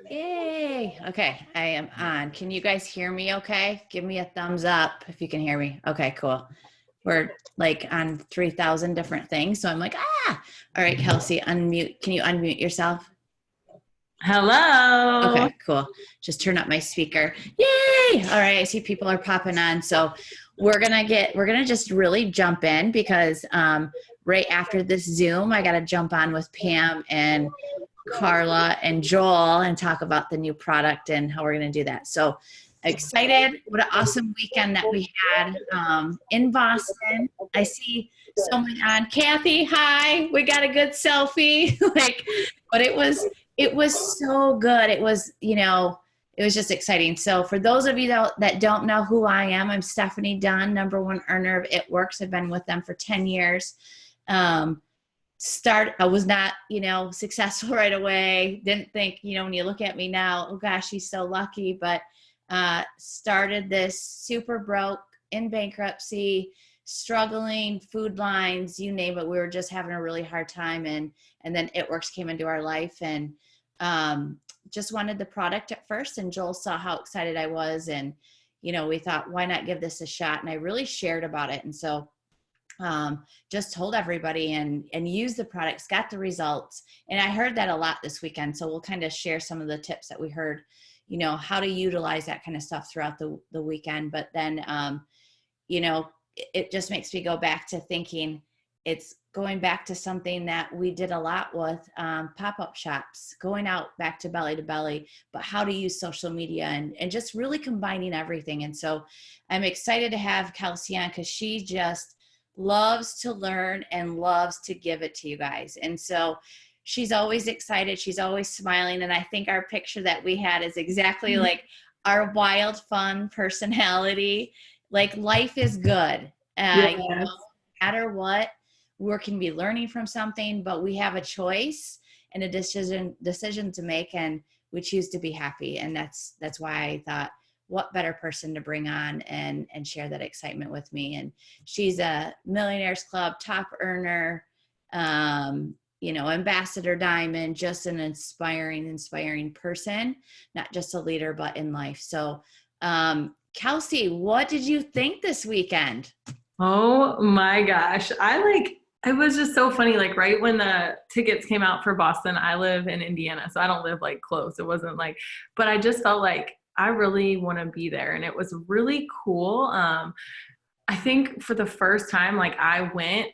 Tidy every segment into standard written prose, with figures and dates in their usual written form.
Yay. Okay, I am on. Can you guys hear me okay? Give me a thumbs up if you can hear me. Okay, cool. We're like on 3,000 different things. So I'm like, ah. All right, Kelsey, unmute. Can you unmute yourself? Hello. Okay, cool. Just turn up my speaker. Yay. All right, I see people are popping on. So we're gonna just really jump in because right after this Zoom, I gotta jump on with Pam and Carla and Joel and talk about the new product and how we're going to do that. So excited. What an awesome weekend that we had in Boston. I see someone on. Kathy, hi. We got a good selfie. But it was so good. It was, it was just exciting. So for those of you that don't know who I am, I'm Stefani Dunn, #1 earner of It Works. I've been with them for 10 years. I was not, successful right away. Didn't think, when you look at me now, oh gosh, she's so lucky, but started this super broke, in bankruptcy, struggling, food lines, you name it. We were just having a really hard time. And then It Works came into our life and just wanted the product at first. And Joel saw how excited I was. And, we thought, why not give this a shot? And I really shared about it. And so just told everybody and used the products, got the results. And I heard that a lot this weekend. So we'll kind of share some of the tips that we heard, how to utilize that kind of stuff throughout the weekend. But then, it just makes me go back to thinking it's going back to something that we did a lot with pop-up shops, going out back to belly, but how to use social media and just really combining everything. And so I'm excited to have Kelsey on because she just loves to learn and loves to give it to you guys. And so she's always excited. She's always smiling. And I think our picture that we had is exactly like our wild, fun personality. Like life is good. Yes. No matter what, we can be learning from something, but we have a choice and a decision to make, and we choose to be happy. And that's why I thought, what better person to bring on and share that excitement with me. And she's a Millionaires Club top earner, Ambassador Diamond, just an inspiring person, not just a leader, but in life. So, Kelsey, what did you think this weekend? Oh my gosh. It was just so funny. Like right when the tickets came out for Boston, I live in Indiana, so I don't live like close. It wasn't like, but I just felt like I really want to be there. And it was really cool. I think for the first time, like I went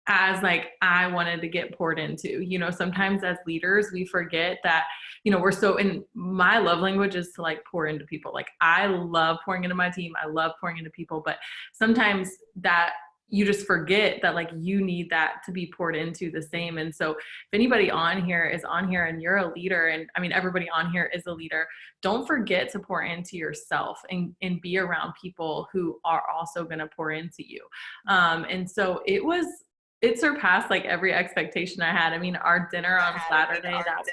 as like I wanted to get poured into. Sometimes as leaders, we forget that, we're so, in my love language is to like pour into people. Like I love pouring into my team. I love pouring into people, but sometimes that you just forget that like you need that to be poured into the same. And so if anybody on here is on here and you're a leader, and I mean, everybody on here is a leader, don't forget to pour into yourself and be around people who are also going to pour into you. And so it surpassed like every expectation I had. I mean, our dinner on Saturday, that was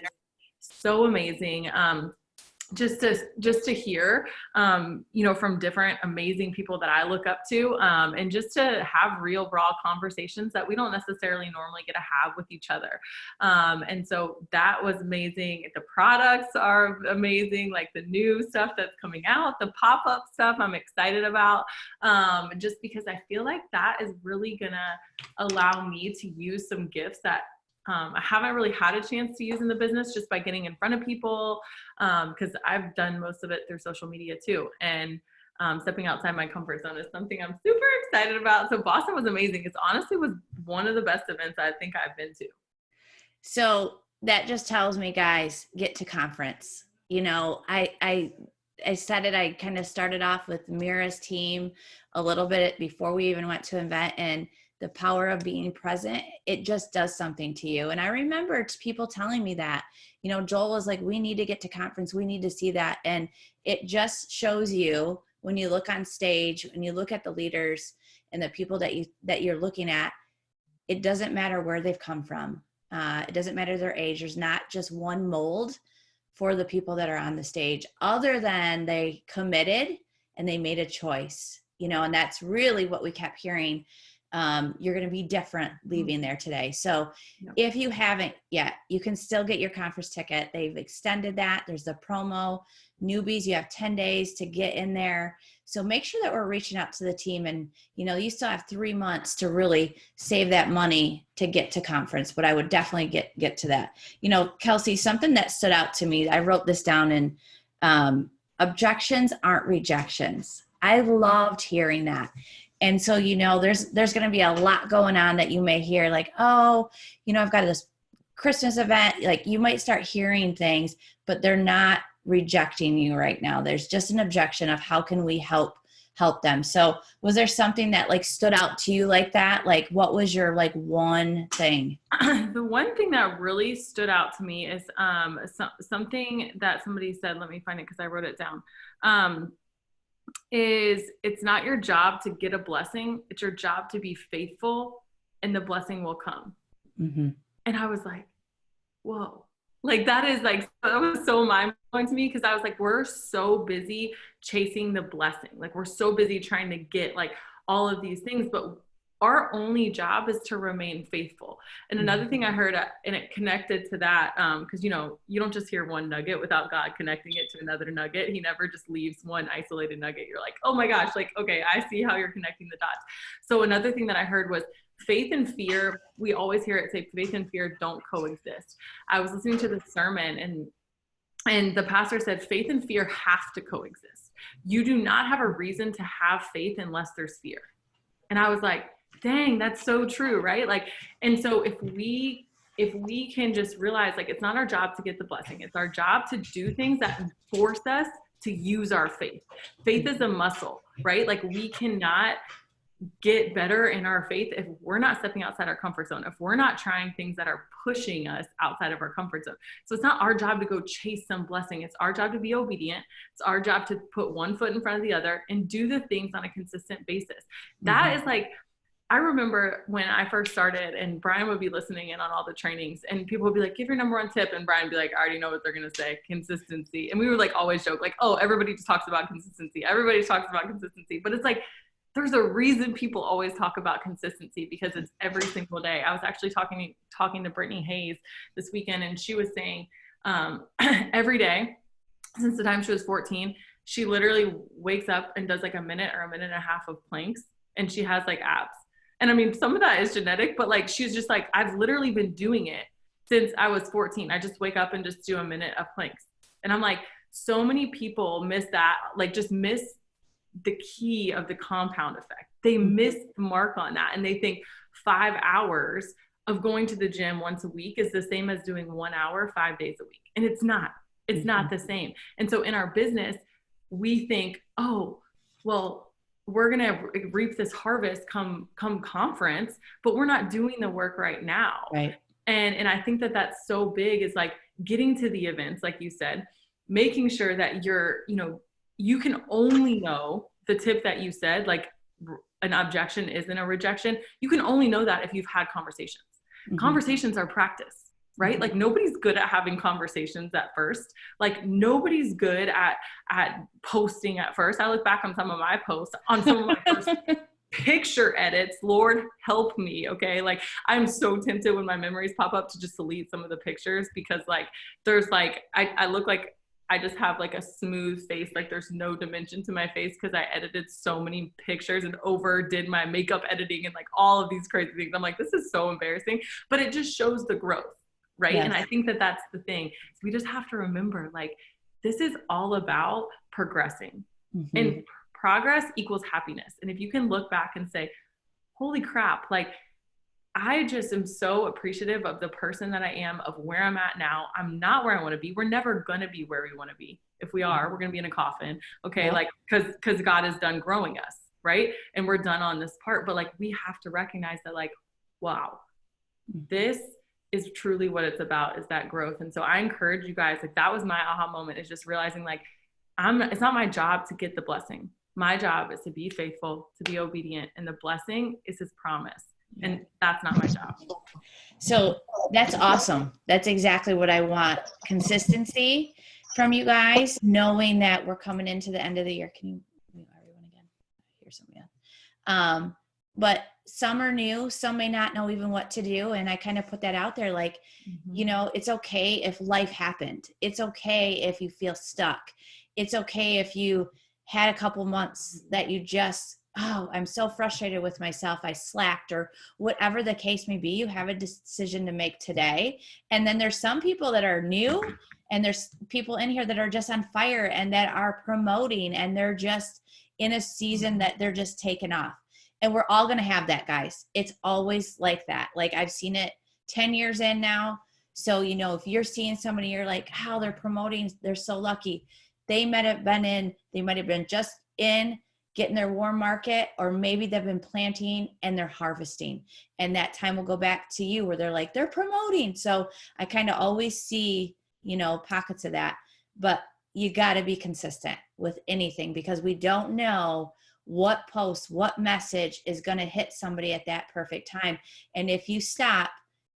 so amazing. Just to hear, from different amazing people that I look up to, and just to have real raw conversations that we don't necessarily normally get to have with each other. And so that was amazing. The products are amazing, like the new stuff that's coming out, the pop-up stuff I'm excited about, just because I feel like that is really gonna allow me to use some gifts that I haven't really had a chance to use in the business just by getting in front of people, because I've done most of it through social media too. And stepping outside my comfort zone is something I'm super excited about. So Boston was amazing. It honestly was one of the best events I think I've been to. So that just tells me, guys, get to conference. I said it, I kind of started off with Mira's team a little bit before we even went to event, and the power of being present, it just does something to you. And I remember people telling me that, Joel was like, we need to get to conference. We need to see that. And it just shows you when you look on stage, when you look at the leaders and the people that you're looking at, it doesn't matter where they've come from. It doesn't matter their age. There's not just one mold for the people that are on the stage, other than they committed and they made a choice, and that's really what we kept hearing. You're going to be different leaving there today. So if you haven't yet, you can still get your conference ticket. They've extended that. There's the promo. Newbies, you have 10 days to get in there. So make sure that we're reaching out to the team, and you still have 3 months to really save that money to get to conference, but I would definitely get to that. Kelsey, something that stood out to me, I wrote this down in objections aren't rejections. I loved hearing that. And so, there's going to be a lot going on that you may hear, like, oh, I've got this Christmas event. Like, you might start hearing things, but they're not rejecting you right now. There's just an objection of how can we help them. So was there something that like stood out to you like that? Like, what was your like one thing? The one thing that really stood out to me is something that somebody said, let me find it because I wrote it down. Is it's not your job to get a blessing. It's your job to be faithful, and the blessing will come. Mm-hmm. And I was like, whoa, like that was so mind-blowing to me, because I was like, we're so busy chasing the blessing. Like, we're so busy trying to get like all of these things, but our only job is to remain faithful. And another thing I heard, and it connected to that, because you don't just hear one nugget without God connecting it to another nugget. He never just leaves one isolated nugget. You're like, oh my gosh, like, okay, I see how you're connecting the dots. So another thing that I heard was faith and fear. We always hear it say faith and fear don't coexist. I was listening to the sermon, and the pastor said faith and fear have to coexist. You do not have a reason to have faith unless there's fear. And I was like, dang, that's so true, right? Like, and so if we can just realize, like, it's not our job to get the blessing. It's our job to do things that force us to use our faith. Faith is a muscle, right? Like, we cannot get better in our faith if we're not stepping outside our comfort zone, if we're not trying things that are pushing us outside of our comfort zone. So it's not our job to go chase some blessing. It's our job to be obedient. It's our job to put one foot in front of the other and do the things on a consistent basis. That is like, I remember when I first started, and Brian would be listening in on all the trainings, and people would be like, give your number one tip. And Brian would be like, I already know what they're going to say. Consistency. And we would like always joke like, oh, everybody just talks about consistency. Everybody talks about consistency. But it's like, there's a reason people always talk about consistency, because it's every single day. I was actually talking to Brittany Hayes this weekend, and she was saying every day since the time she was 14, she literally wakes up and does like a minute or a minute and a half of planks, and she has like abs. And I mean, some of that is genetic, but like, she's just like, I've literally been doing it since I was 14. I just wake up and just do a minute of planks. And I'm like, so many people miss that, like just miss the key of the compound effect. They miss the mark on that. And they think 5 hours of going to the gym once a week is the same as doing 1 hour, 5 days a week. And it's not the same. And so in our business, we think, oh, well, we're going to reap this harvest come conference, but we're not doing the work right now. Right. And I think that that's so big, is like getting to the events, like you said, making sure that you can only know the tip that you said, like an objection isn't a rejection. You can only know that if you've had conversations. Mm-hmm. Conversations are practice. Right? Mm-hmm. Like, nobody's good at having conversations at first. Like, nobody's good at posting at first. I look back on some of my posts, on some of my first picture edits. Lord help me. Okay. Like, I'm so tempted when my memories pop up to just delete some of the pictures, because like, there's like, I look like I just have like a smooth face. Like, there's no dimension to my face because I edited so many pictures and overdid my makeup editing and like all of these crazy things. I'm like, this is so embarrassing, but it just shows the growth. Right. Yes. And I think that that's the thing. So we just have to remember, like, this is all about progressing. Mm-hmm. And progress equals happiness. And if you can look back and say, holy crap, like, I just am so appreciative of the person that I am, of where I'm at now. I'm not where I want to be. We're never going to be where we want to be. If we are, we're going to be in a coffin. Okay. Yeah. Like, cause God is done growing us. Right. And we're done on this part, but like, we have to recognize that, like, wow, this is truly what it's about, is that growth. And so I encourage you guys, like, that was my aha moment, is just realizing, like, it's not my job to get the blessing. My job is to be faithful, to be obedient. And the blessing is his promise. And that's not my job. So that's awesome. That's exactly what I want. Consistency from you guys, knowing that we're coming into the end of the year. Can you mute everyone again? I hear something else. But some are new, some may not know even what to do. And I kind of put that out there, like, you know, it's okay if life happened. It's okay if you feel stuck. It's okay if you had a couple months that you just, oh, I'm so frustrated with myself, I slacked, or whatever the case may be. You have a decision to make today. And then there's some people that are new, and there's people in here that are just on fire and that are promoting, and they're just in a season that they're just taking off. And we're all going to have that, guys. It's always like that. Like, I've seen it 10 years in now. So, you know, if you're seeing somebody, you're like, how they're promoting, they're so lucky. They might have been just in getting their warm market, or maybe they've been planting and they're harvesting. And that time will go back to you where they're like, they're promoting. So I kind of always see, you know, pockets of that. But you got to be consistent with anything, because we don't know what post, what message is going to hit somebody at that perfect time. And if you stop,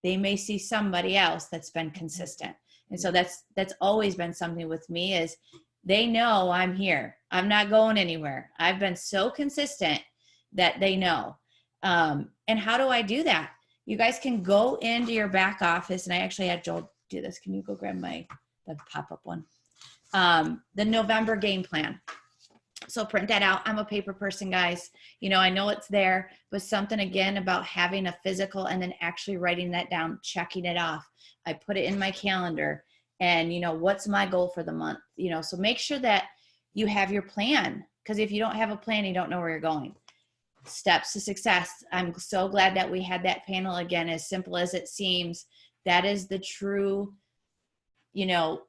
they may see somebody else that's been consistent. And so that's always been something with me, is they know I'm here. I'm not going anywhere. I've been so consistent that they know. And how do I do that? You guys can go into your back office, and I actually had Joel do this. Can you go grab the pop-up one? The November game plan. So print that out. I'm a paper person, guys. You know, I know it's there, but something again about having a physical and then actually writing that down, checking it off. I put it in my calendar, and, you know, what's my goal for the month? You know, so make sure that you have your plan, because if you don't have a plan, you don't know where you're going. Steps to success. I'm so glad that we had that panel again. As simple as it seems, that is the true, you know,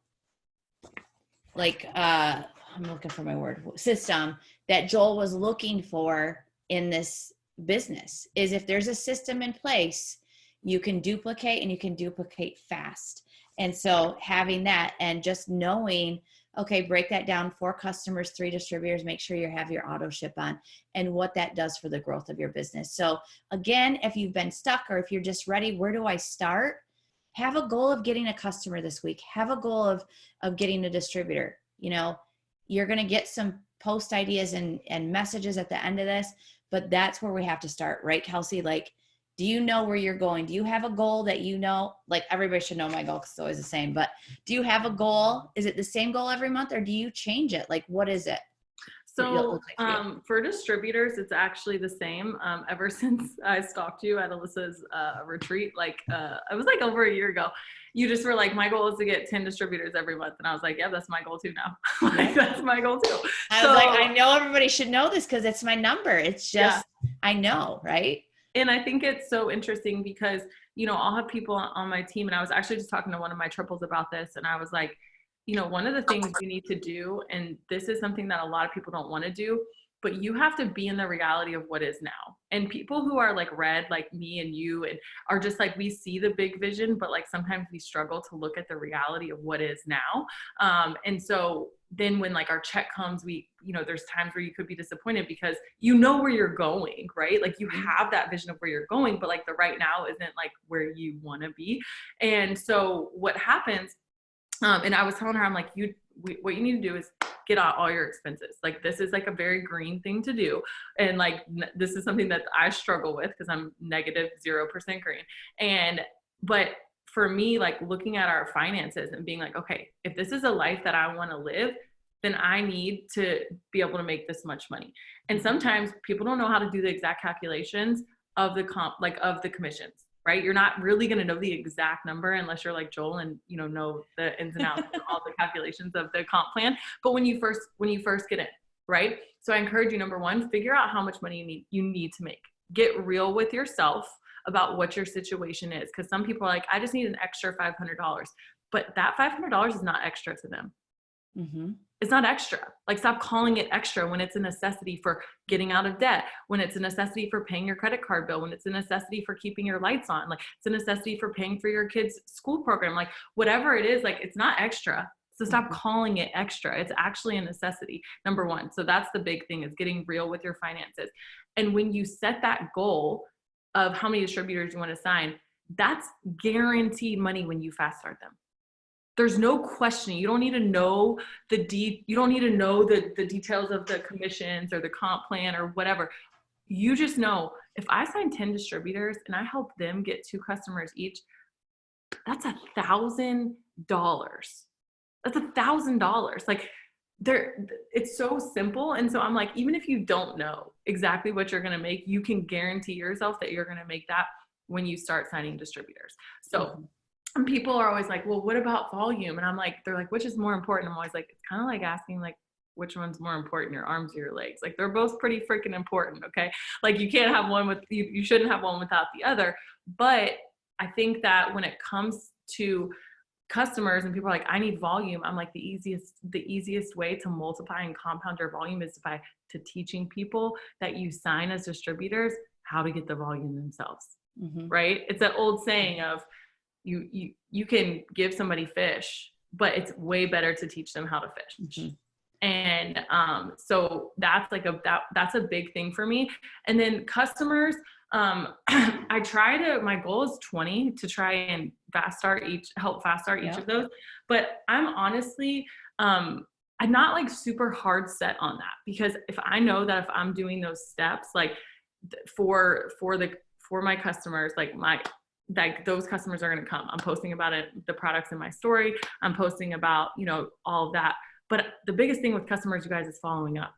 like, I'm looking for my word, system that Joel was looking for in this business. Is if there's a system in place, you can duplicate, and you can duplicate fast. And so having that, and just knowing, okay, break that down: 4 customers, 3 distributors, make sure you have your auto ship on, and what that does for the growth of your business. So again, if you've been stuck, or if you're just ready, where do I start? Have a goal of getting a customer this week. Have a goal of getting a distributor. You know, you're going to get some post ideas and messages at the end of this, but that's where we have to start, right, Kelsey? Like, do you know where you're going? Do you have a goal that you know? Like, everybody should know my goal, because it's always the same, but do you have a goal? Is it the same goal every month, or do you change it? Like, what is it? So for distributors, it's actually the same. Ever since I stalked you at Alyssa's retreat, like it was like over a year ago, you just were like, my goal is to get 10 distributors every month. And I was like, yeah, that's my goal too now. Like, that's my goal too. I was like, I know everybody should know this, because it's my number. It's just, yeah. I know, right? And I think it's so interesting because, you know, I'll have people on my team, and I was actually just talking to one of my triples about this, and I was like, you know, one of the things you need to do, and this is something that a lot of people don't want to do, but you have to be in the reality of what is now. And people who are like red, like me and you, and are just like, we see the big vision, but like sometimes we struggle to look at the reality of what is now. And so then when like our check comes, we, you know, there's times where you could be disappointed because you know where you're going, right? Like you have that vision of where you're going, but like the right now isn't like where you want to be. And so what happens, and I was telling her, I'm like, what you need to do is get out all your expenses. Like, this is like a very green thing to do. And like, this is something that I struggle with because I'm negative 0% green. But for me, like looking at our finances and being like, okay, if this is a life that I want to live, then I need to be able to make this much money. And sometimes people don't know how to do the exact calculations of the of the commissions. Right? You're not really going to know the exact number unless you're like Joel and, you know the ins and outs of all the calculations of the comp plan. But when you first get in, right? So I encourage you, number one, figure out how much money you need to make. Get real with yourself about what your situation is. Because some people are like, I just need an extra $500. But that $500 is not extra to them. Mm-hmm. It's not extra. Like, stop calling it extra when it's a necessity for getting out of debt, when it's a necessity for paying your credit card bill, when it's a necessity for keeping your lights on, like it's a necessity for paying for your kids' school program, like whatever it is, like it's not extra. So stop calling it extra. It's actually a necessity, number one. So that's the big thing, is getting real with your finances. And when you set that goal of how many distributors you want to sign, that's guaranteed money when you fast start them. There's no questioning. You don't need to know the details of the commissions or the comp plan or whatever. You just know, if I sign 10 distributors and I help them get 2 customers each, that's $1,000. That's $1,000. Like it's so simple. And so I'm like, even if you don't know exactly what you're going to make, you can guarantee yourself that you're going to make that when you start signing distributors. So and people are always like, well, what about volume? And I'm like, they're like, which is more important? I'm always like, it's kind of like asking like, which one's more important, your arms or your legs? Like they're both pretty freaking important. Okay. Like you can't have one with you shouldn't have one without the other. But I think that when it comes to customers and people are like, I need volume, I'm like, the easiest way to multiply and compound your volume is to teaching people that you sign as distributors how to get the volume themselves. Right? It's that old saying of you can give somebody fish, but it's way better to teach them how to fish. And so that's like that's a big thing for me. And then customers, my goal is 20 to try and help fast start each of those. But I'm honestly, I'm not like super hard set on that, because if I know that if I'm doing those steps, like for my customers, like those customers are going to come. I'm posting about it, the products in my story. I'm posting about, all of that. But the biggest thing with customers, you guys, is following up.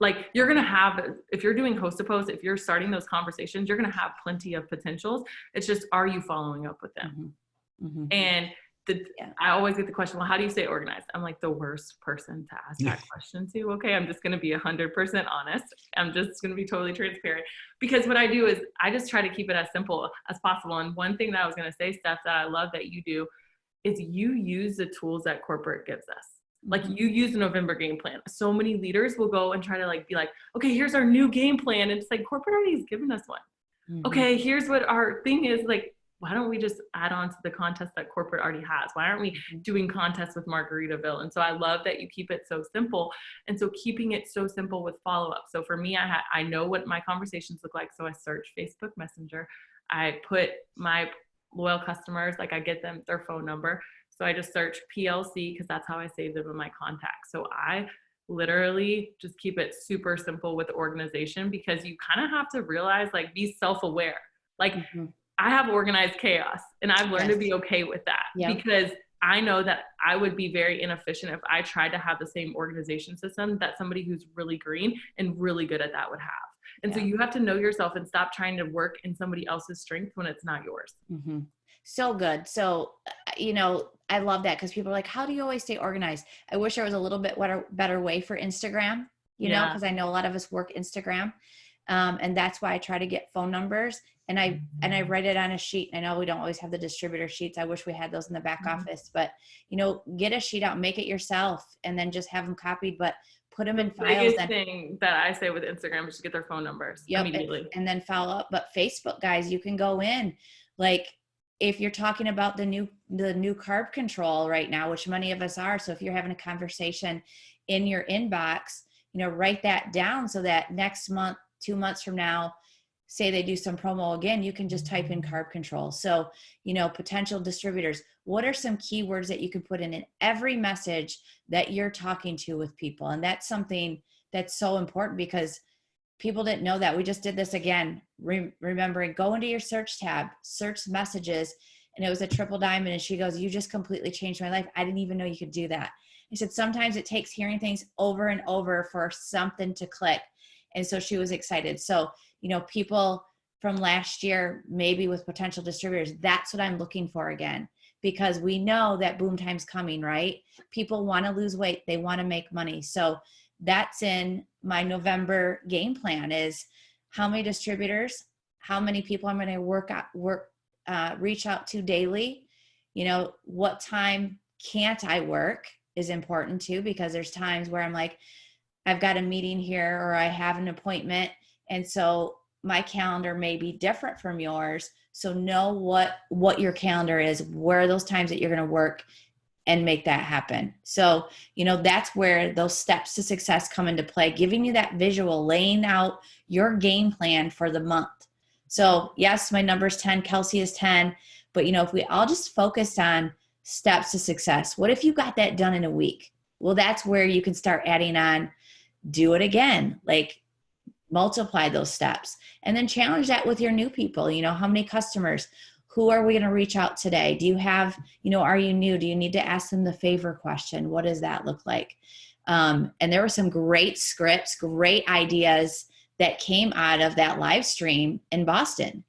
Like you're going to have, if you're doing host to post, if you're starting those conversations, you're going to have plenty of potentials. It's just, are you following up with them? And I always get the question, well, how do you stay organized? I'm like the worst person to ask that question to. Okay. I'm just going to be 100% honest. I'm just going to be totally transparent, because what I do is I just try to keep it as simple as possible. And one thing that I was going to say, Steph, that I love that you do is you use the tools that corporate gives us. Like you use the November game plan. So many leaders will go and try to be like, okay, here's our new game plan. And it's like, corporate already has given us one. Okay, here's what our thing is. Like, why don't we just add on to the contest that corporate already has? Why aren't we doing contests with Margaritaville? And so I love that you keep it so simple. And so keeping it so simple with follow-up. So for me, I know what my conversations look like. So I search Facebook Messenger. I put my loyal customers, like I get them their phone number. So I just search PLC, because that's how I save them in my contacts. So I literally just keep it super simple with organization, because you kind of have to realize, like, be self-aware. Like I have organized chaos, and I've learned to be okay with that, because I know that I would be very inefficient if I tried to have the same organization system that somebody who's really green and really good at that would have. And so you have to know yourself and stop trying to work in somebody else's strength when it's not yours. So good. So, I love that, because people are like, how do you always stay organized? I wish there was a little bit better way for Instagram, because I know a lot of us work Instagram. And that's why I try to get phone numbers, and I write it on a sheet. I know we don't always have the distributor sheets. I wish we had those in the back office, but get a sheet out, make it yourself, and then just have them copied, but put them in files. The biggest thing that I say with Instagram is to get their phone numbers immediately. And then follow up. But Facebook, guys, you can go in, like, if you're talking about the new carb control right now, which many of us are. So if you're having a conversation in your inbox, write that down, so that next month, 2 months from now, say they do some promo again, you can just type in carb control. So, potential distributors, what are some keywords that you can put in every message that you're talking to with people? And that's something that's so important, because people didn't know that. We just did this again, remembering, go into your search tab, search messages, and it was a triple diamond. And she goes, you just completely changed my life. I didn't even know you could do that. I said, sometimes it takes hearing things over and over for something to click. And so she was excited. So, people from last year, maybe with potential distributors, that's what I'm looking for again, because we know that boom time's coming, right? People want to lose weight. They want to make money. So that's in my November game plan, is how many distributors, how many people I'm going to reach out to daily. What time can't I work is important too, because there's times where I'm like, I've got a meeting here, or I have an appointment. And so my calendar may be different from yours. So know what your calendar is, where are those times that you're going to work, and make that happen. So, that's where those steps to success come into play, giving you that visual, laying out your game plan for the month. So yes, my number is 10, Kelsey is 10, but if we all just focus on steps to success, what if you got that done in a week? Well, that's where you can start adding on, do it again. Like, multiply those steps, and then challenge that with your new people. How many customers, who are we going to reach out today? Do you have, are you new? Do you need to ask them the favor question? What does that look like? And there were some great scripts, great ideas that came out of that live stream in Boston.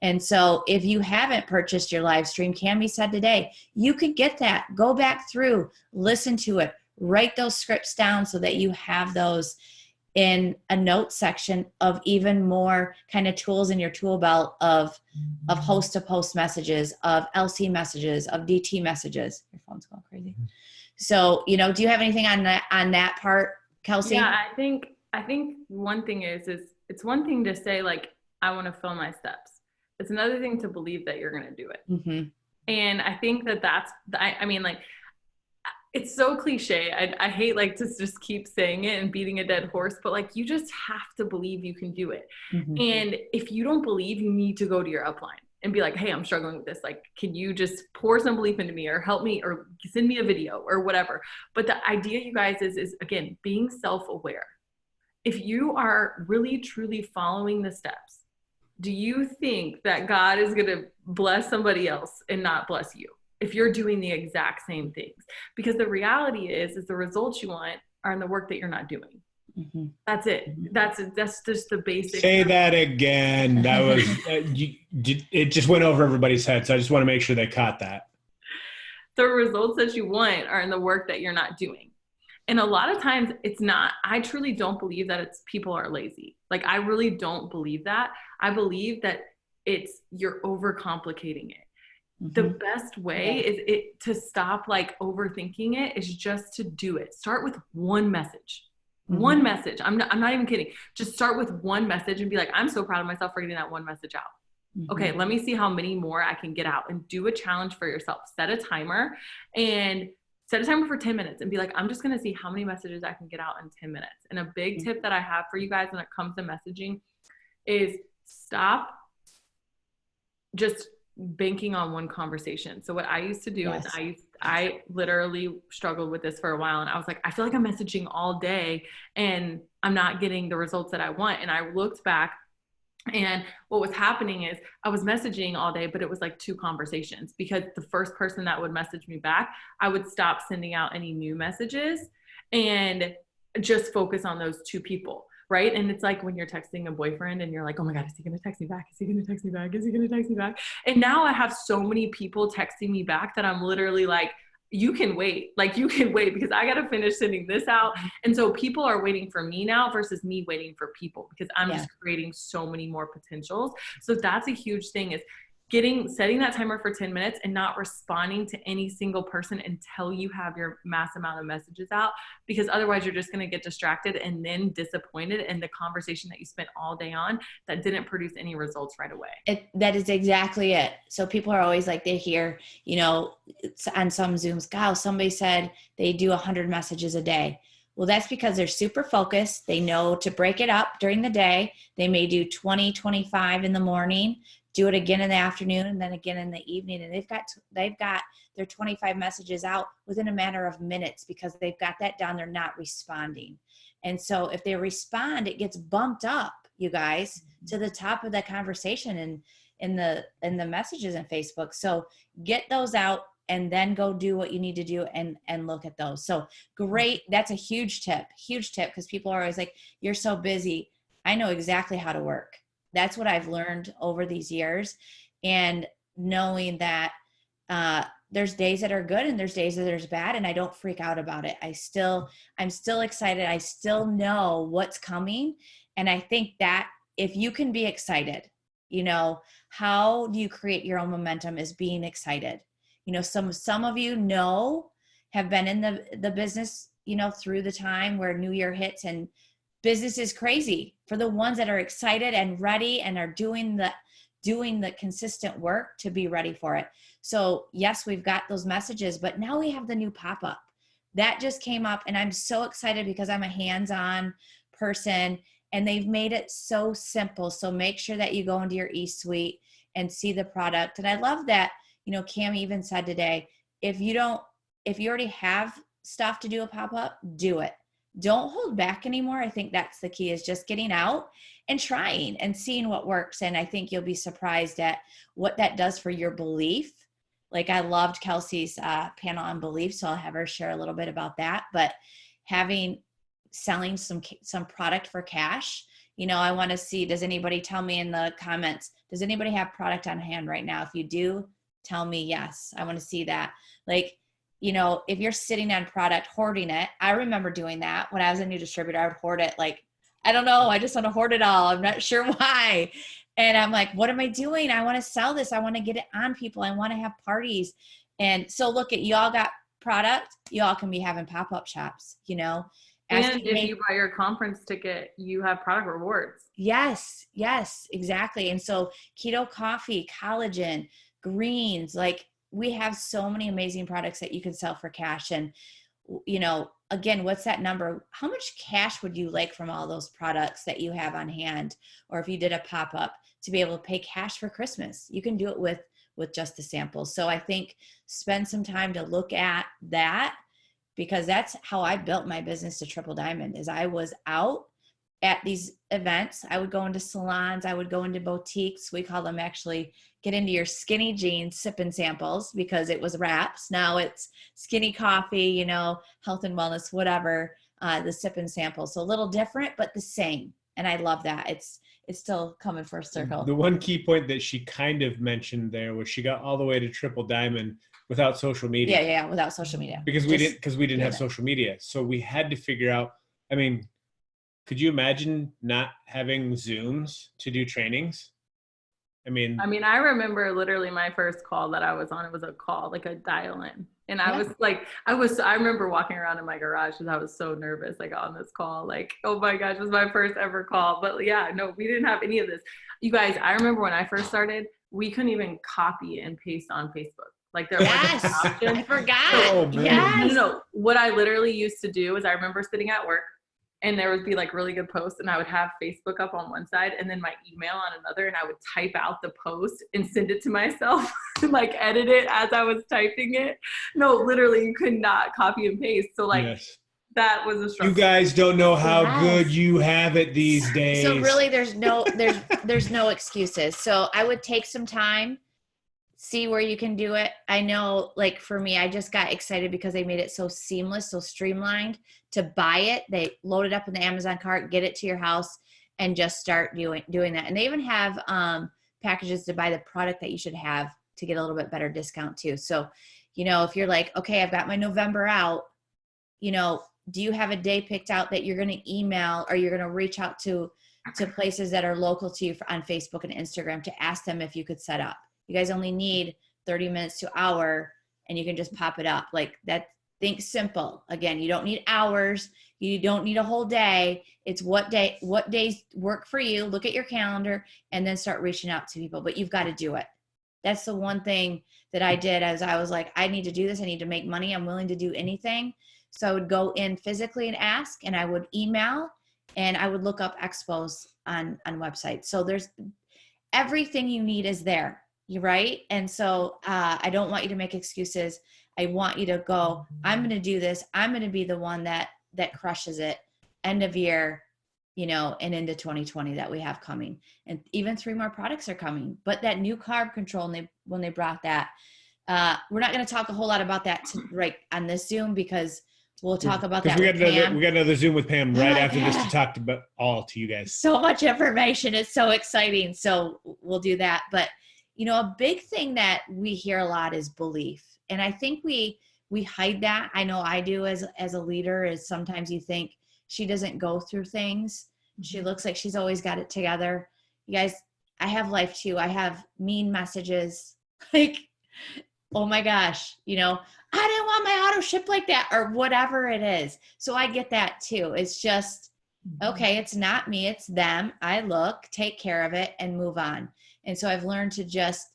And so if you haven't purchased your live stream, Cami said today, you could get that. Go back through, listen to it, write those scripts down so that you have those in a note section of even more kind of tools in your tool belt of host to post messages, of LC messages, of DT messages. Your phone's going crazy. So, do you have anything on that part, Kelsey? Yeah, I think one thing is it's one thing to say, like, I want to fill my steps. It's another thing to believe that you're going to do it. Mm-hmm. And I think that's, I mean, like, it's so cliche. I hate like to just keep saying it and beating a dead horse, but like, you just have to believe you can do it. Mm-hmm. And if you don't believe, you need to go to your upline and be like, hey, I'm struggling with this. Like, can you just pour some belief into me or help me or send me a video or whatever? But the idea, you guys, is again, being self-aware. If you are really, truly following the steps, do you think that God is going to bless somebody else and not bless you if you're doing the exact same things? Because the reality is the results you want are in the work that you're not doing. Mm-hmm. That's it. Mm-hmm. That's just the basic. Say that again. That was it just went over everybody's head. So I just want to make sure they caught that. The results that you want are in the work that you're not doing. And a lot of times it's not, I truly don't believe that it's people are lazy. Like, I really don't believe that. I believe that you're overcomplicating it. Mm-hmm. The best way is to stop like overthinking it is just to do it. Start with one message. Mm-hmm. One message. I'm not even kidding. Just start with one message and be like, I'm so proud of myself for getting that one message out. Mm-hmm. Okay, let me see how many more I can get out, and do a challenge for yourself. Set a timer for 10 minutes and be like, I'm just going to see how many messages I can get out in 10 minutes. And a big tip that I have for you guys when it comes to messaging is stop just banking on one conversation. So what I used to do is I literally struggled with this for a while, and I was like, I feel like I'm messaging all day and I'm not getting the results that I want. And I looked back, and what was happening is I was messaging all day, but it was like 2 conversations, because the first person that would message me back, I would stop sending out any new messages and just focus on those 2 people. Right. And it's like when you're texting a boyfriend and you're like, oh my God, is he going to text me back? Is he going to text me back? Is he going to text me back? And now I have so many people texting me back that I'm literally like, you can wait. Like, you can wait, because I got to finish sending this out. And so people are waiting for me now versus me waiting for people, because I'm just creating so many more potentials. So that's a huge thing, is setting that timer for 10 minutes and not responding to any single person until you have your mass amount of messages out, because otherwise you're just going to get distracted and then disappointed in the conversation that you spent all day on that didn't produce any results right away. That is exactly it. So people are always like, they hear, on some Zooms, God, somebody said they do 100 messages a day. Well, that's because they're super focused. They know to break it up during the day. They may do 20, 25 in the morning, do it again in the afternoon, and then again in the evening. And they've got their 25 messages out within a matter of minutes, because they've got that down. They're not responding. And so if they respond, it gets bumped up, you guys, to the top of the conversation and in the messages in Facebook. So get those out and then go do what you need to do and look at those. So great. That's a huge tip, because people are always like, you're so busy. I know exactly how to work. That's what I've learned over these years, and knowing that there's days that are good and there's days that there's bad, and I don't freak out about it. I'm still excited. I still know what's coming. And I think that if you can be excited, how do you create your own momentum is being excited. Some of have been in the business, through the time where New Year hits and business is crazy. For the ones that are excited and ready and are doing the consistent work to be ready for it. So yes, we've got those messages, but now we have the new pop-up that just came up, and I'm so excited because I'm a hands-on person, and they've made it so simple. So make sure that you go into your eSuite and see the product. And I love that, Cam even said today, if you already have stuff to do a pop-up, do it. don't hold back anymore. I think that's the key, is just getting out and trying and seeing what works. And I think you'll be surprised at what that does for your belief. Like I loved Kelsey's panel on belief, so I'll have her share a little bit about that. But selling some product for cash, I want to see, does anybody tell me in the comments, does anybody have product on hand right now? If you do, tell me yes. I want to see that. Like, if you're sitting on product, hoarding it. I remember doing that when I was a new distributor. I would hoard it. Like, I don't know. I just want to hoard it all. I'm not sure why. And I'm like, what am I doing? I want to sell this. I want to get it on people. I want to have parties. And so look at, y'all got product. Y'all can be having pop-up shops, And if you buy your conference ticket, you have product rewards. Yes, exactly. And so keto coffee, collagen, greens, like we have so many amazing products that you can sell for cash. And, again, what's that number? How much cash would you like from all those products that you have on hand? Or if you did a pop-up to be able to pay cash for Christmas, you can do it with just the samples. So I think spend some time to look at that, because that's how I built my business to Triple Diamond. Is I was out at these events. I would go into salons. I would go into boutiques. We call them, actually, get into your skinny jeans sipping samples, because it was wraps. Now it's skinny coffee, health and wellness, whatever, the sipping samples. So a little different, but the same. And I love that. It's still coming for a circle. The one key point that she kind of mentioned there was she got all the way to Triple Diamond without social media. Yeah, without social media. Because we didn't have social media. So we had to figure out, could you imagine not having Zooms to do trainings? I remember literally my first call that I was on, it was a call, like a dial-in. And I was like, I remember walking around in my garage because I was so nervous, like on this call, like, oh my gosh, it was my first ever call. But yeah, no, we didn't have any of this. You guys, I remember when I first started, we couldn't even copy and paste on Facebook. Like there wasn't an option. I forgot. Oh, yes. No. What I literally used to do is I remember sitting at work, and there would be like really good posts, and I would have Facebook up on one side and then my email on another, and I would type out the post and send it to myself and like edit it as I was typing it. No, literally you could not copy and paste. So like that was a struggle. You guys don't know how good you have it these days. So really there's no excuses. So I would take some time, see where you can do it. I know, like for me, I just got excited because they made it so seamless, so streamlined to buy it. They load it up in the Amazon cart, get it to your house, and just start doing that. And they even have packages to buy the product that you should have to get a little bit better discount too. So, if you're like, okay, I've got my November out, do you have a day picked out that you're going to email, or you're going to reach out to places that are local to you on Facebook and Instagram to ask them if you could set up? You guys only need 30 minutes to an hour, and you can just pop it up like that. Think simple. Again, you don't need hours. You don't need a whole day. It's what days work for you. Look at your calendar and then start reaching out to people, but you've got to do it. That's the one thing that I did, as I was like, I need to do this. I need to make money. I'm willing to do anything. So I would go in physically and ask, and I would email, and I would look up expos on websites. So there's everything you need is there. You're right. And so I don't want you to make excuses. I want you to go, I'm going to do this. I'm going to be the one that crushes it end of year, and into 2020 that we have coming. And even 3 more products are coming. But that new carb control, when they brought that, we're not going to talk a whole lot about that right on this Zoom, because we'll talk about that. We got another Zoom with Pam right after this to talk about all to you guys. So much information. It's so exciting. So we'll do that. But a big thing that we hear a lot is belief. And I think we hide that. I know I do as a leader, is sometimes you think she doesn't go through things. She looks like she's always got it together. You guys, I have life too. I have mean messages like, oh my gosh, I didn't want my auto shipped like that, or whatever it is. So I get that too. It's just, okay, it's not me, it's them. I look, take care of it, and move on. And so I've learned to just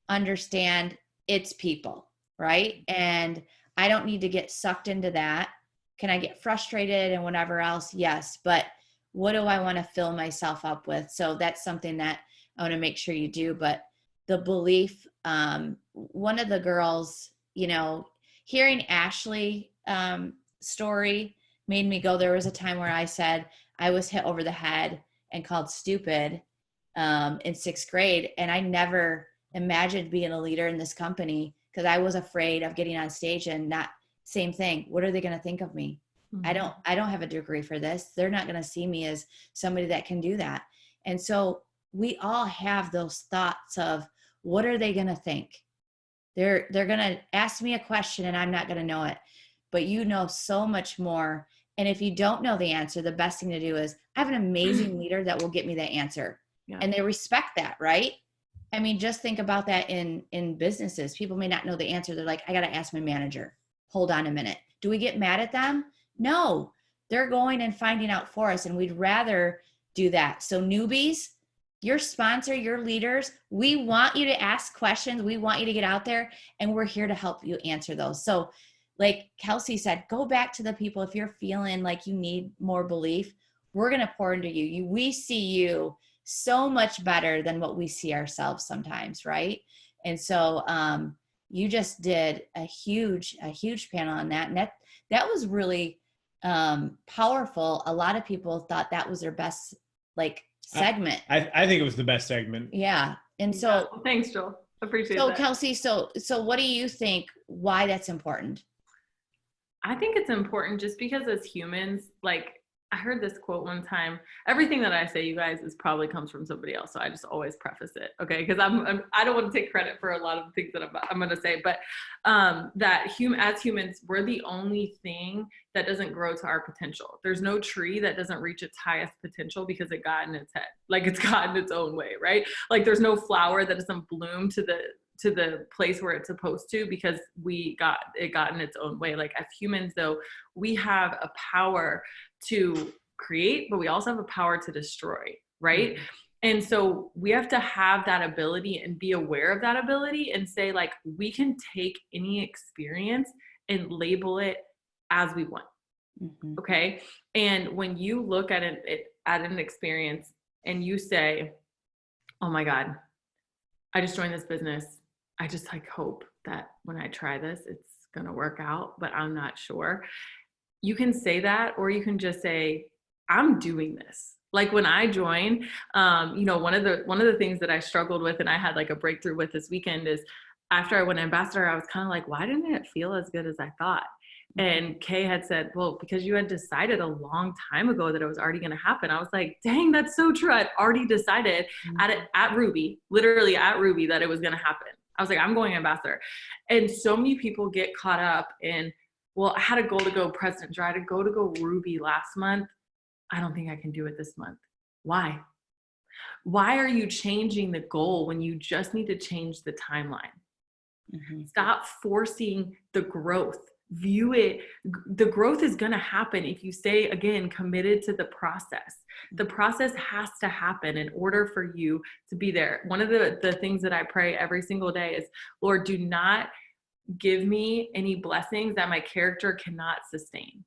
understand it's people, right? And I don't need to get sucked into that. Can I get frustrated and whatever else? Yes. But what do I want to fill myself up with? So that's something that I want to make sure you do. But the belief, one of the girls, hearing Ashley story made me go. There was a time where I said I was hit over the head and called stupid in 6th grade. And I never imagined being a leader in this company because I was afraid of getting on stage and not, same thing. What are they going to think of me? Mm-hmm. I don't have a degree for this. They're not going to see me as somebody that can do that. And so we all have those thoughts of, what are they going to think? They're going to ask me a question and I'm not going to know it, but you know so much more. And if you don't know the answer, the best thing to do is, I have an amazing leader that will get me that answer. Yeah. And they respect that, right? I mean, just think about that in businesses. People may not know the answer. They're like, I got to ask my manager. Hold on a minute. Do we get mad at them? No, they're going and finding out for us. And we'd rather do that. So newbies, your sponsor, your leaders, we want you to ask questions. We want you to get out there, and we're here to help you answer those. So like Kelsey said, go back to the people. If you're feeling like you need more belief, we're going to pour into you. We see you so much better than what we see ourselves sometimes. Right. And so, you just did a huge panel on that. And that was really, powerful. A lot of people thought that was their best, like, segment. I think it was the best segment. Yeah. And so, well, thanks, Joel. Appreciate so that. Kelsey, so what do you think, why that's important? I think it's important just because as humans, like, I heard this quote one time. Everything that I say, you guys, is probably comes from somebody else. So I just always preface it, okay? Because I don't want to take credit for a lot of the things that I'm going to say. But that as humans, we're the only thing that doesn't grow to our potential. There's no tree that doesn't reach its highest potential because it got in its head. Like, it's gotten its own way, right? Like, there's no flower that doesn't bloom to the place where it's supposed to because it got in its own way. Like, as humans, though, we have a power to create, but we also have a power to destroy, right? Mm-hmm. And so we have to have that ability and be aware of that ability and say, like, we can take any experience and label it as we want. Mm-hmm. Okay. And when you look at an experience and you say, oh my God, I just joined this business. I just like hope that when I try this, it's going to work out, but I'm not sure. You can say that, or you can just say, I'm doing this. Like, when I joined, one of the things that I struggled with and I had like a breakthrough with this weekend is after I went ambassador, I was kind of like, why didn't it feel as good as I thought? And Kay had said, well, because you had decided a long time ago that it was already going to happen. I was like, dang, that's so true. I'd already decided at Ruby, literally at Ruby, that it was going to happen. I was like, I'm going ambassador. And so many people get caught up in, well, I had a goal to go president. I had to go Ruby last month. I don't think I can do it this month. Why? Why are you changing the goal when you just need to change the timeline? Mm-hmm. Stop forcing the growth. View it. The growth is going to happen if you stay, again, committed to the process. The process has to happen in order for you to be there. One of the things that I pray every single day is, Lord, do not give me any blessings that my character cannot sustain.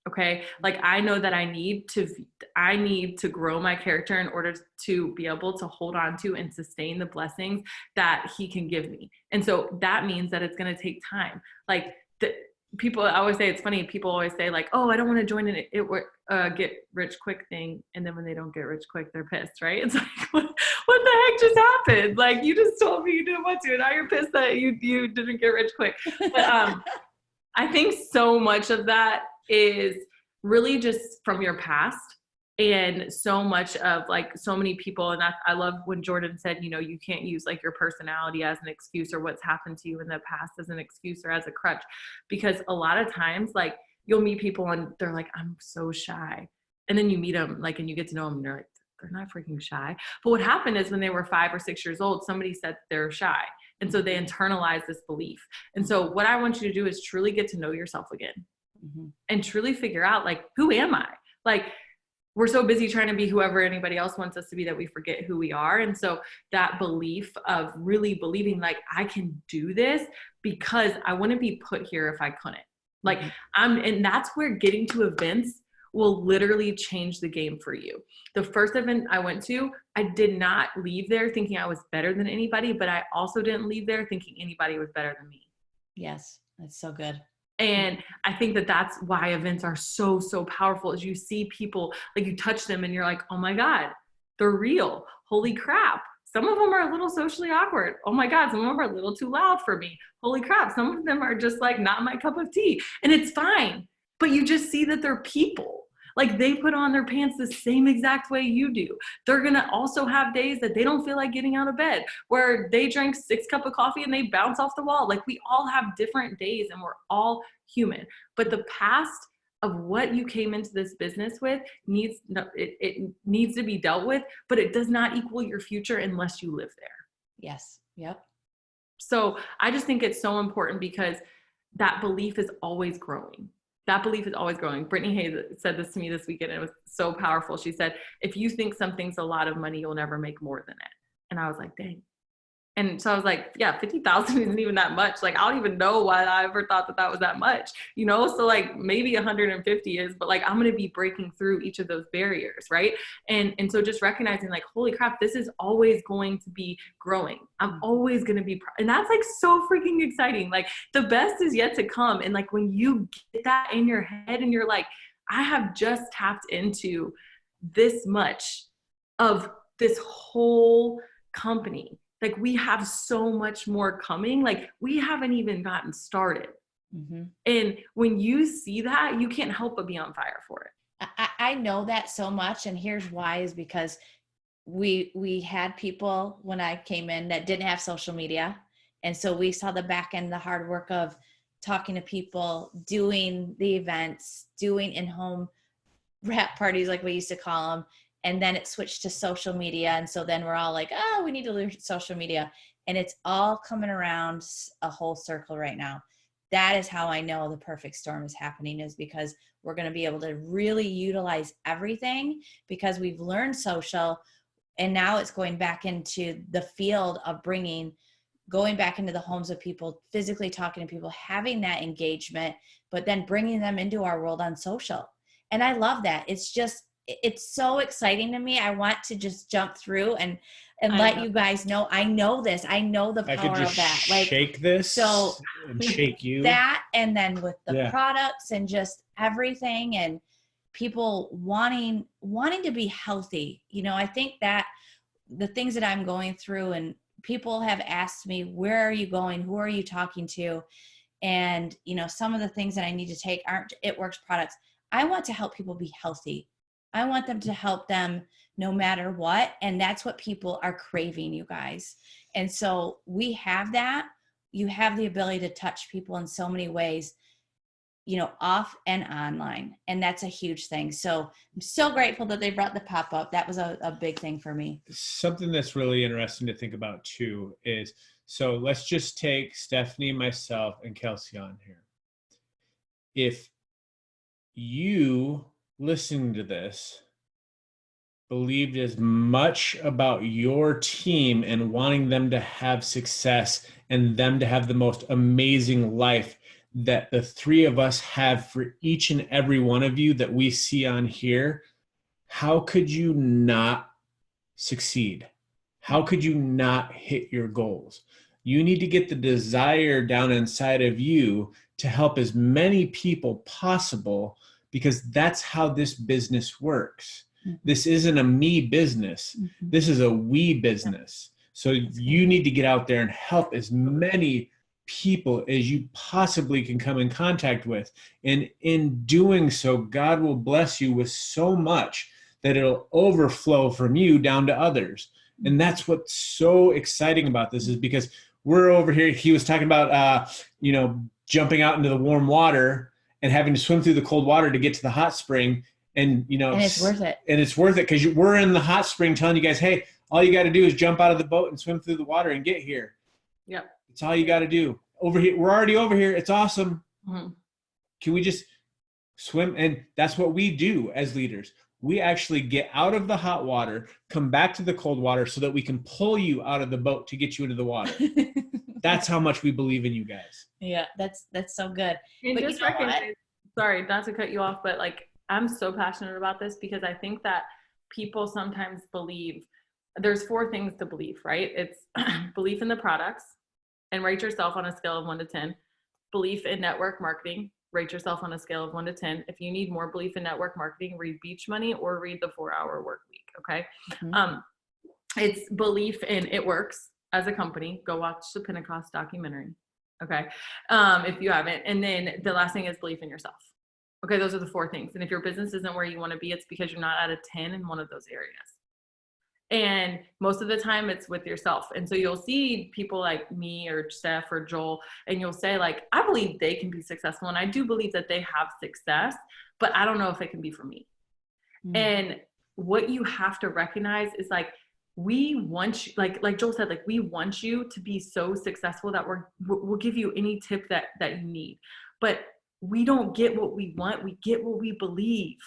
Okay. Like, I know that I need to grow my character in order to be able to hold on to and sustain the blessings that he can give me. And so that means that it's going to take time. Like, people, I always say, it's funny. People always say, like, oh, I don't want to join an get rich quick thing. And then when they don't get rich quick, they're pissed, right? It's like, what the heck just happened? Like, you just told me you didn't want to, and now you're pissed that you didn't get rich quick. But I think so much of that is really just from your past, and so much of, like, so many people, and I love when Jordan said, you can't use like your personality as an excuse or what's happened to you in the past as an excuse or as a crutch, because a lot of times, like, you'll meet people and they're like, I'm so shy. And then you meet them, like, and you get to know them, and they're like, they're not freaking shy. But what happened is when they were 5 or 6 years old, somebody said they're shy. And so they internalize this belief. And so what I want you to do is truly get to know yourself again. Mm-hmm. And truly figure out, like, who am I? Like, we're so busy trying to be whoever anybody else wants us to be that we forget who we are. And so that belief of really believing, like, I can do this because I wouldn't be put here if I couldn't. Like, and that's where getting to events will literally change the game for you. The first event I went to, I did not leave there thinking I was better than anybody, but I also didn't leave there thinking anybody was better than me. Yes, that's so good. And I think that that's why events are so, so powerful, is you see people, like you touch them and you're like, oh my God, they're real. Holy crap. Some of them are a little socially awkward. Oh my God, some of them are a little too loud for me. Holy crap. Some of them are just like not my cup of tea. And it's fine. But you just see that they're people. Like they put on their pants the same exact way you do. They're going to also have days that they don't feel like getting out of bed, where they drank 6 cups of coffee and they bounce off the wall. Like we all have different days and we're all human. But the past of what you came into this business with it needs to be dealt with, but it does not equal your future unless you live there. Yes. Yep. So I just think it's so important, because that belief is always growing. That belief is always growing. Brittany Hayes said this to me this weekend. It was so powerful. She said, if you think something's a lot of money, you'll never make more than it. And I was like, dang. And so I was like, yeah, 50,000 isn't even that much. Like, I don't even know why I ever thought that was that much, you know? So like maybe 150 is, but like, I'm going to be breaking through each of those barriers. Right. And so just recognizing like, holy crap, this is always going to be growing. I'm always going to be, and that's like so freaking exciting. Like the best is yet to come. And like, when you get that in your head and you're like, I have just tapped into this much of this whole company. Like we have so much more coming. Like we haven't even gotten started. Mm-hmm. And when you see that, you can't help but be on fire for it. I know that so much. And here's why, is because we had people when I came in that didn't have social media. And so we saw the back end, the hard work of talking to people, doing the events, doing in-home wrap parties, like we used to call them. And then it switched to social media. And so then we're all like, oh, we need to learn social media. And it's all coming around a whole circle right now. That is how I know the perfect storm is happening, is because we're going to be able to really utilize everything, because we've learned social. And now it's going back into the field of going back into the homes of people, physically talking to people, having that engagement, but then bringing them into our world on social. And I love that. It's so exciting to me. I want to just jump through and let you guys know. I know this. I know the power of that. Like shake this so and shake you. That, and then with the products and just everything, and people wanting to be healthy. You know, I think that the things that I'm going through, and people have asked me, where are you going? Who are you talking to? And, you know, some of the things that I need to take aren't It Works products. I want to help people be healthy. I want them to help them no matter what. And that's what people are craving, you guys. And so we have that. You have the ability to touch people in so many ways, you know, off and online. And that's a huge thing. So I'm so grateful that they brought the pop-up. That was a big thing for me. Something that's really interesting to think about too is, so let's just take Stephanie, myself, and Kelsey on here. If you listening to this believed as much about your team and wanting them to have success and them to have the most amazing life that the three of us have for each and every one of you that we see on here, how could you not succeed? How could you not hit your goals? You need to get the desire down inside of you to help as many people possible, because that's how this business works. Mm-hmm. This isn't a me business. Mm-hmm. This is a we business. So you need to get out there and help as many people as you possibly can come in contact with. And in doing so, God will bless you with so much that it'll overflow from you down to others. And that's what's so exciting about this, is because we're over here. He was talking about, jumping out into the warm water and having to swim through the cold water to get to the hot spring. And, and it's worth it. And it's worth it, because we're in the hot spring telling you guys, hey, all you got to do is jump out of the boat and swim through the water and get here. Yeah. It's all you got to do. Over here, we're already over here. It's awesome. Mm-hmm. Can we just swim? And that's what we do as leaders. We actually get out of the hot water, come back to the cold water so that we can pull you out of the boat to get you into the water. That's how much we believe in you guys. Yeah, that's so good. And but just recognize, sorry, not to cut you off, but like, I'm so passionate about this, because I think that people sometimes believe there's 4 things to believe, right? It's belief in the products, and rate yourself on a scale of 1 to 10. belief in network marketing, rate yourself on a scale of 1 to 10. If you need more belief in network marketing, read Beach Money or read the 4-Hour Work Week. Okay. Mm-hmm. It's belief in it works as a company. Go watch the Pentecost documentary. Okay. If you haven't. And then the last thing is belief in yourself. Okay. Those are the 4 things. And if your business isn't where you want to be, it's because you're not at a 10 in one of those areas. And most of the time it's with yourself. And so you'll see people like me or Steph or Joel, and you'll say like, I believe they can be successful. And I do believe that they have success, but I don't know if it can be for me. Mm-hmm. And what you have to recognize is like, we want you, like Joel said, like we want you to be so successful that we'll give you any tip that you need, but we don't get what we want. We get what we believe.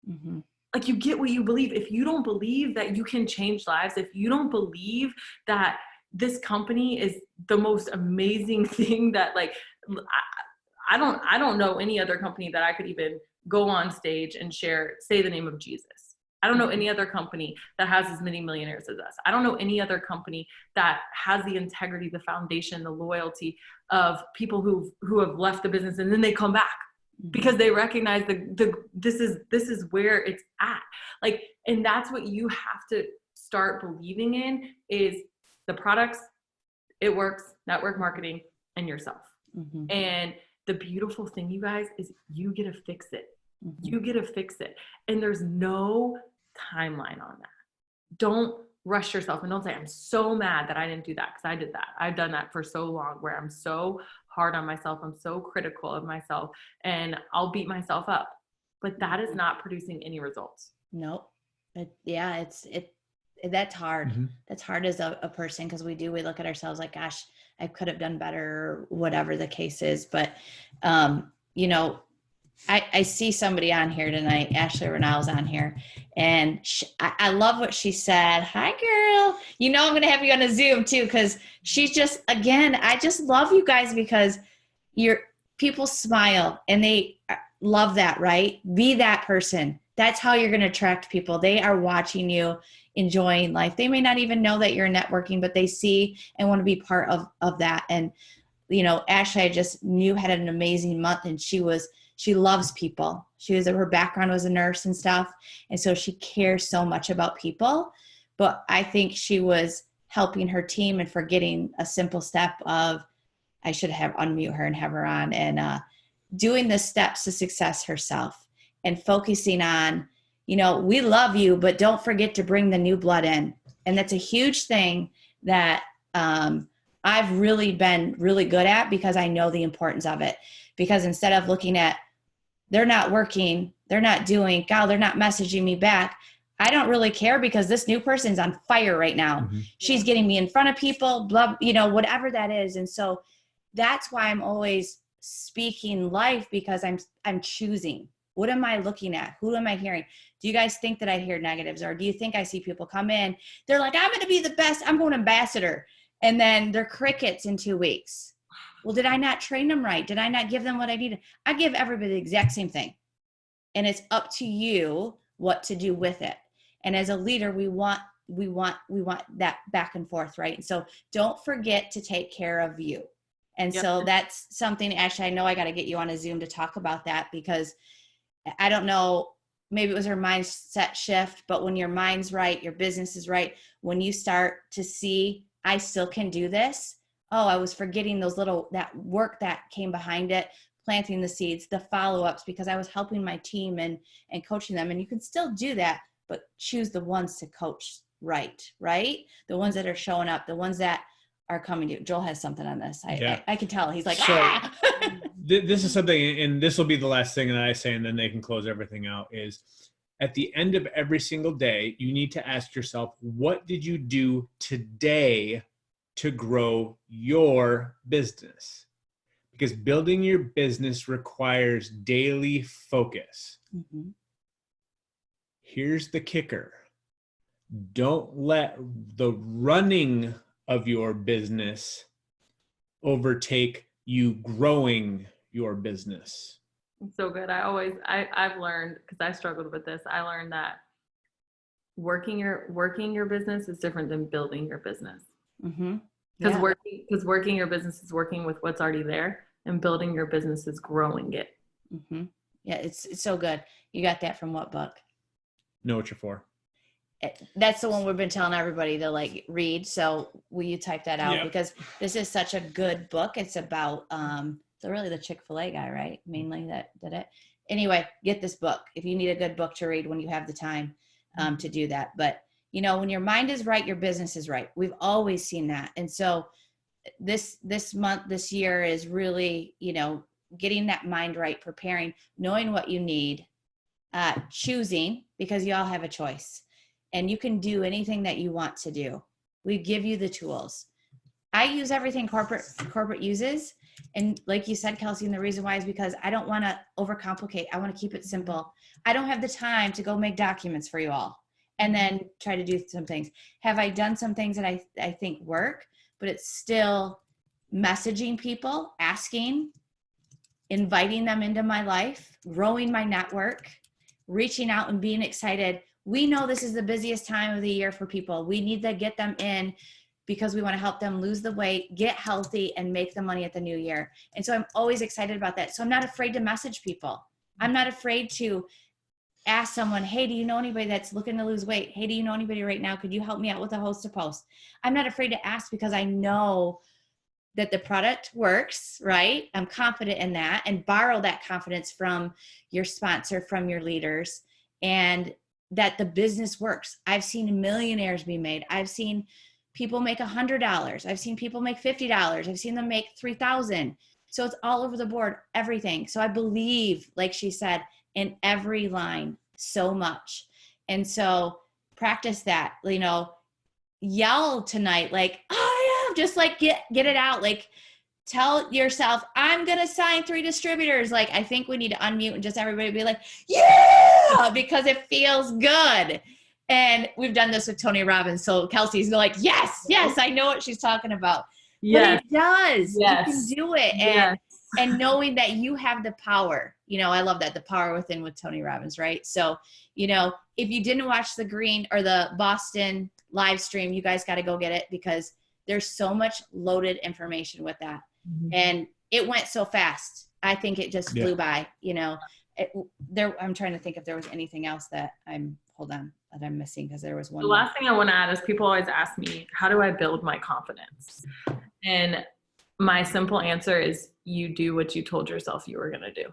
Mm-hmm. Like you get what you believe. If you don't believe that you can change lives, if you don't believe that this company is the most amazing thing that like, I don't know any other company that I could even go on stage and say the name of Jesus. I don't know any other company that has as many millionaires as us. I don't know any other company that has the integrity, the foundation, the loyalty of people who have left the business and then they come back because they recognize this is where it's at. Like, and that's what you have to start believing in is the products, it works, network marketing, and yourself. Mm-hmm. And the beautiful thing, you guys, is you get to fix it. Mm-hmm. You get to fix it. And there's no timeline on that. Don't rush yourself and don't say, I'm so mad that I didn't do that because I did that. I've done that for so long where I'm so hard on myself. I'm so critical of myself and I'll beat myself up. But that is not producing any results. Nope. That's hard. Mm-hmm. That's hard as a person because we look at ourselves like, gosh, I could have done better or whatever the case is. But, I see somebody on here tonight, Ashley Renal's on here, and I love what she said. Hi, girl. I'm going to have you on a Zoom too, because she's just, again, I just love you guys because people smile and they love that, right? Be that person. That's how you're going to attract people. They are watching you, enjoying life. They may not even know that you're networking, but they see and want to be part of that. And, Ashley, I just knew had an amazing month, and she loves people. Her background was a nurse and stuff. And so she cares so much about people, but I think she was helping her team and forgetting a simple step of, I should have unmute her and have her on, and doing the steps to success herself and focusing on, we love you, but don't forget to bring the new blood in. And that's a huge thing that I've really been really good at because I know the importance of it. Because instead of looking at, they're not working, they're not doing, God, they're not messaging me back, I don't really care because this new person's on fire right now. Mm-hmm. She's getting me in front of people, blah, whatever that is. And so that's why I'm always speaking life, because I'm choosing. What am I looking at? Who am I hearing? Do you guys think that I hear negatives, or do you think I see people come in, they're like, I'm going to be the best, I'm going ambassador, and then they're crickets in 2 weeks? Well, did I not train them right? Did I not give them what I needed? I give everybody the exact same thing. And it's up to you what to do with it. And as a leader, we want that back and forth, right? And so don't forget to take care of you. And yep. So that's something, Ashley, I know I got to get you on a Zoom to talk about that, because I don't know, maybe it was her mindset shift, but when your mind's right, your business is right, when you start to see, I still can do this. Oh, I was forgetting that work that came behind it, planting the seeds, the follow-ups, because I was helping my team and coaching them. And you can still do that, but choose the ones to coach right? The ones that are showing up, the ones that are coming to you. Joel has something on this. I can tell. He's like, This is something, and this will be the last thing that I say, and then they can close everything out, is at the end of every single day, you need to ask yourself, what did you do today to grow your business? Because building your business requires daily focus. Mm-hmm. Here's the kicker. Don't let the running of your business overtake you growing your business. It's so good. I've learned, because I struggled with this, I learned that working your business is different than building your business. Mm-hmm. Because working your business is working with what's already there, and building your business is growing it. Mm-hmm. Yeah, it's so good. You got that from what book? Know What You're For. That's the one we've been telling everybody to like read. So will you type that out? Yeah. Because this is such a good book. It's about really the Chick-fil-A guy, right? Mainly that did it. Anyway, get this book if you need a good book to read when you have the time to do that. But you know, when your mind is right, your business is right. We've always seen that. And so this month, this year is really, you know, getting that mind right, preparing, knowing what you need, choosing, because you all have a choice. And you can do anything that you want to do. We give you the tools. I use everything corporate uses. And like you said, Kelsey, and the reason why is because I don't want to overcomplicate. I want to keep it simple. I don't have the time to go make documents for you all and then try to do some things. Have I done some things that I think work, but it's still messaging people, asking, inviting them into my life, growing my network, reaching out and being excited. We know this is the busiest time of the year for people. We need to get them in because we want to help them lose the weight, get healthy, and make the money at the new year. And so I'm always excited about that. So I'm not afraid to message people. I'm not afraid to ask someone, hey, do you know anybody that's looking to lose weight? Hey, do you know anybody right now? Could you help me out with a host to post? I'm not afraid to ask because I know that the product works, right? I'm confident in that, and borrow that confidence from your sponsor, from your leaders, and that the business works. I've seen millionaires be made. I've seen people make $100. I've seen people make $50. I've seen them make $3,000. So it's all over the board, everything. So I believe, like she said, in every line so much. And so practice that, you know, yell tonight, like, oh yeah, just like get it out. Like tell yourself, I'm going to sign 3 distributors. Like, I think we need to unmute and just everybody be like, yeah, because it feels good. And we've done this with Tony Robbins. So Kelsey's like, yes, I know what she's talking about. Yes. But it does. Yes. You can do it. And, and knowing that you have the power, you know, I love that, the power within with Tony Robbins, right? So, you know, if you didn't watch the Green or the Boston live stream, you guys got to go get it because there's so much loaded information with that. Mm-hmm. And it went so fast. I think it just flew by, you know. I'm trying to think if there was anything else that I'm missing, because there was one. The last thing I want to add is people always ask me, how do I build my confidence? And my simple answer is you do what you told yourself you were going to do.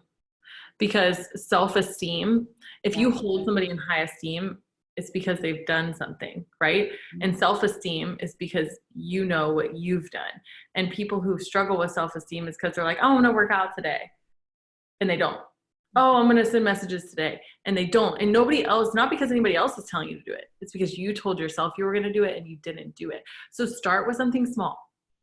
Because self-esteem, if you hold somebody in high esteem, it's because they've done something, right? And self-esteem is because you know what you've done. And people who struggle with self-esteem is because they're like, oh, I'm going to work out today. And they don't. Oh, I'm going to send messages today. And they don't. And nobody else, not because anybody else is telling you to do it. It's because you told yourself you were going to do it and you didn't do it. So start with something small,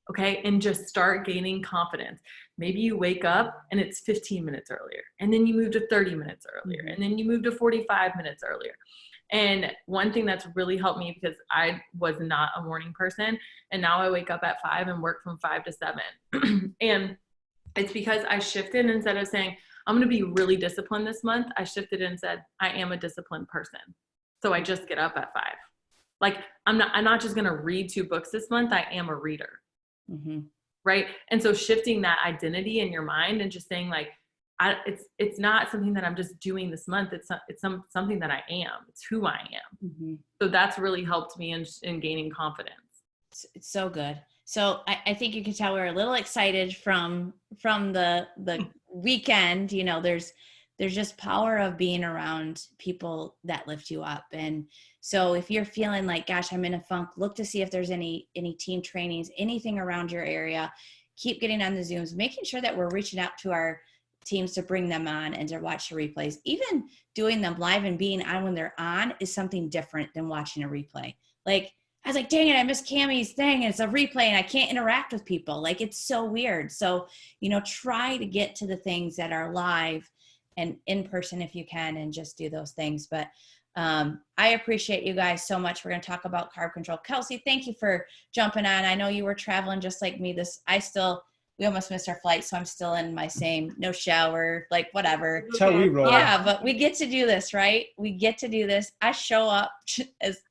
okay? And just start gaining confidence. Maybe you wake up and it's 15 minutes earlier. And then you move to 30 minutes earlier. And then you move to 45 minutes earlier. And one thing that's really helped me, because I was not a morning person, and now I wake up at 5 and work from 5 to 7. And it's because I shifted. Instead of saying, I'm going to be really disciplined this month, I shifted and said, I am a disciplined person. So I just get up at 5. Like, I'm not just going to read 2 books this month. I am a reader. Mm-hmm. Right. And so shifting that identity in your mind and just saying like, it's not something that I'm just doing this month. It's something that I am. It's who I am. Mm-hmm. So that's really helped me in gaining confidence. It's so good. So I think you can tell we're a little excited from the weekend. You know, there's just power of being around people that lift you up. And so if you're feeling like, gosh, I'm in a funk, look to see if there's any team trainings, anything around your area. Keep getting on the Zooms, making sure that we're reaching out to our teams to bring them on and to watch the replays. Even doing them live and being on when they're on is something different than watching a replay. Like, I was like, dang it, I missed Cammie's thing, and it's a replay and I can't interact with people. Like, it's so weird. So, you know, try to get to the things that are live and in person if you can, and just do those things. But I appreciate you guys so much. We're going to talk about carb control. Kelsey, thank you for jumping on. I know you were traveling just like me. We almost missed our flight, so I'm still in my same, no shower, like whatever. That's how we roll. Yeah, but we get to do this, right? We get to do this. I show up,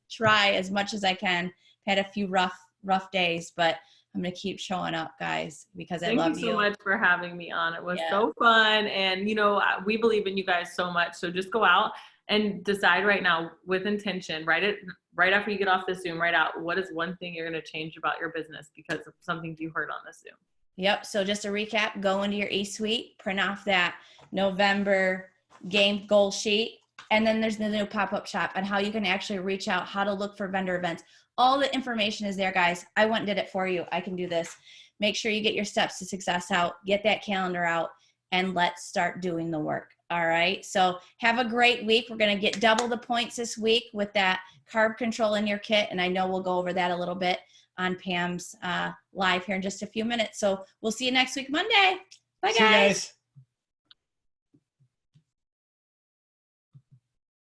try as much as I can. Had a few rough days, but I'm going to keep showing up, guys, because I Thank love you so much for having me on. It was so fun. And, you know, we believe in you guys so much. So just go out and decide right now with intention, write it right after you get off the Zoom, write out what is one thing you're going to change about your business because of something you heard on the Zoom. Yep. So just a recap, go into your eSuite, print off that November game goal sheet. And then there's the new pop-up shop and how you can actually reach out, how to look for vendor events. All the information is there, guys. I went and did it for you. I can do this. Make sure you get your steps to success out, get that calendar out, and let's start doing the work. All right. So have a great week. We're going to get double the points this week with that carb control in your kit. And I know we'll go over that a little bit on Pam's live here in just a few minutes. So we'll see you next week, Monday. Bye, guys.